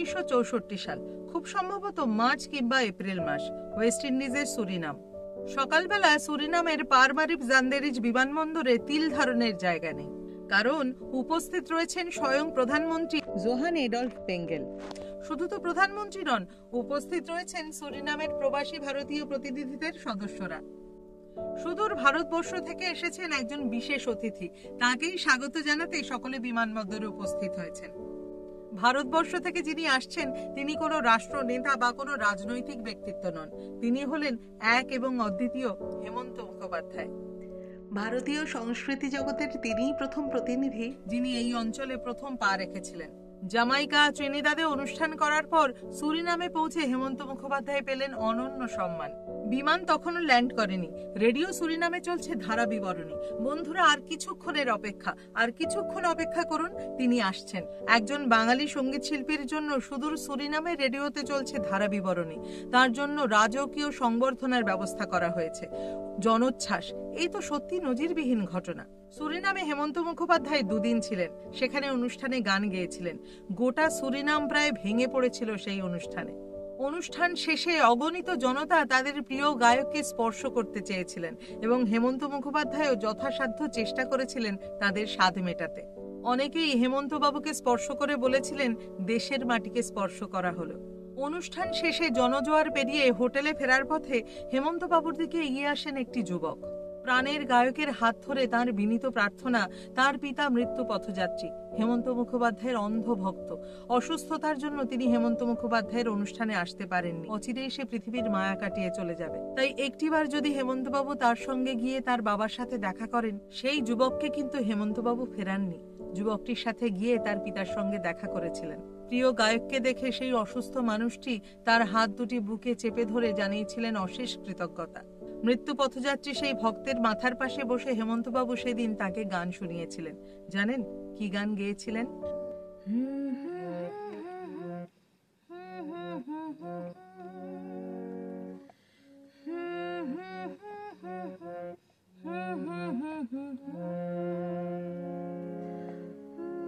1964 সাল, খুব সম্ভবত মার্চ কিংবা এপ্রিল মাস, ওয়েস্ট ইন্ডিজের সুরিনাম। সকালবেলা সুরিনামের পারমারিফ জান্দেরিজ বিমানবন্দরে তিল ধারণের জায়গা নেই, কারণ উপস্থিত রয়েছেন স্বয়ং প্রধানমন্ত্রী জোহান এডলফ বেঙ্গেল। শুধু তো প্রধানমন্ত্রী নন, উপস্থিত রয়েছেন সুরিনামের প্রবাসী ভারতীয় প্রতিনিধিদের সদস্যরা। সুদূর ভারতবর্ষ থেকে এসেছেন একজন বিশেষ অতিথি, তাকেই স্বাগত জানাতে সকলে বিমানবন্দরে উপস্থিত হয়েছেন। ভারতবর্ষ থেকে যিনি আসছেন তিনি কোনো রাষ্ট্র নেতা বা কোনো রাজনৈতিক ব্যক্তিত্ব নন, তিনি হলেন এক এবং অদ্বিতীয় হেমন্ত মুখোপাধ্যায়। ভারতীয় সংস্কৃতি জগতের তিনিই প্রথম প্রতিনিধি যিনি এই অঞ্চলে প্রথম পা রেখেছিলেন। জামাইকা, ত্রিনিদাদে অনুষ্ঠান করার পর সুরিনামে পৌঁছে হেমন্ত মুখোপাধ্যায় পেলেন অনন্য সম্মান। বিমান তখনও ল্যান্ড করেনি, রেডিও সুরিনামে চলছে ধারা বিবরণী। বন্ধুরা, আর কিছুক্ষণের অপেক্ষা, আর কিছুক্ষণ অপেক্ষা করুন, তিনি আসছেন। একজন বাঙালি সঙ্গীত শিল্পীর জন্য সুদূর সুরিনামে রেডিওতে চলছে ধারা বিবরণী, তার জন্য রাজকীয় সংবর্ধনার ব্যবস্থা করা হয়েছে। জনোচ্ছ্বাস, এই তো সত্যি নজিরবিহীন ঘটনা। সুরিনামে হেমন্ত মুখোপাধ্যায় 2 দিন ছিলেন, সেখানে অনুষ্ঠানে গান গেয়েছিলেন। গোটা সুরিনাম প্রায় ভেঙে পড়েছিল সেই অনুষ্ঠানে। অনুষ্ঠান শেষে অগণিত জনতা তাদের প্রিয় গায়ককে স্পর্শ করতে চেয়েছিলেন এবং হেমন্ত মুখোপাধ্যায়ও যথাসাধ্য চেষ্টা করেছিলেন তাদের স্বাদ মেটাতে। অনেকেই হেমন্ত বাবুকে স্পর্শ করে বলেছিলেন, দেশের মাটিকে স্পর্শ করা হলো। অনুষ্ঠান শেষে জনজোয়ার পেরিয়ে হোটেলে ফেরার পথে হেমন্ত বাবুর দিকে এগিয়ে আসেন একটি যুবক। প্রাণের গায়কের হাত ধরে তাঁর বিনীত প্রার্থনা, তার পিতা মৃত্যু পথযাত্রী, হেমন্ত মুখোপাধ্যায়ের অন্ধ ভক্ত। অসুস্থতার জন্য তিনি হেমন্ত মুখোপাধ্যায়ের অনুষ্ঠানে আসতে পারেননি, অচিরেই সে পৃথিবীর মায়া কাটিয়ে চলে যাবে। তাই একটিবার যদি হেমন্তবাবু তার সঙ্গে গিয়ে তার বাবার সাথে দেখা করেন, সেই যুবককে কিন্তু হেমন্তবাবু ফেরাননি। যুবকটির সাথে গিয়ে তার পিতার সঙ্গে দেখা করেছিলেন। প্রিয় গায়ককে দেখে সেই অসুস্থ মানুষটি তার হাত দুটি বুকে চেপে ধরে জানিয়েছিলেন অশেষ কৃতজ্ঞতা। মৃত্যু পথযাত্রী সেই ভক্তের মাথার পাশে বসে হেমন্তবাবু সেদিন তাকে গান শুনিয়েছিলেন। জানেন কি গান গেয়েছিলেন?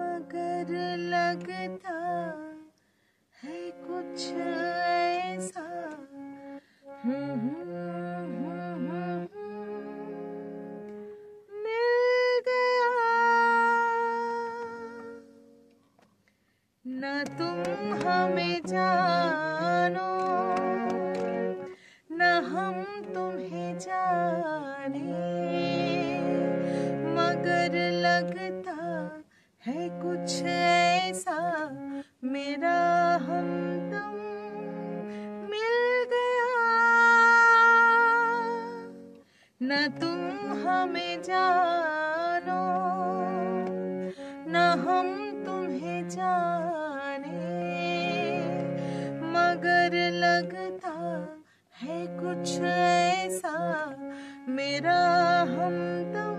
मगर लगता है कुछ ऐसा न तुम हमें जानो न हम तुम्हें जाने, मगर लगता है कुछ ऐसा मेरा हमदम मिल गया। न तुम हमें जानो न हम तुम्हें जाने, मगर लगता है कुछ ऐसा मेरा हमदम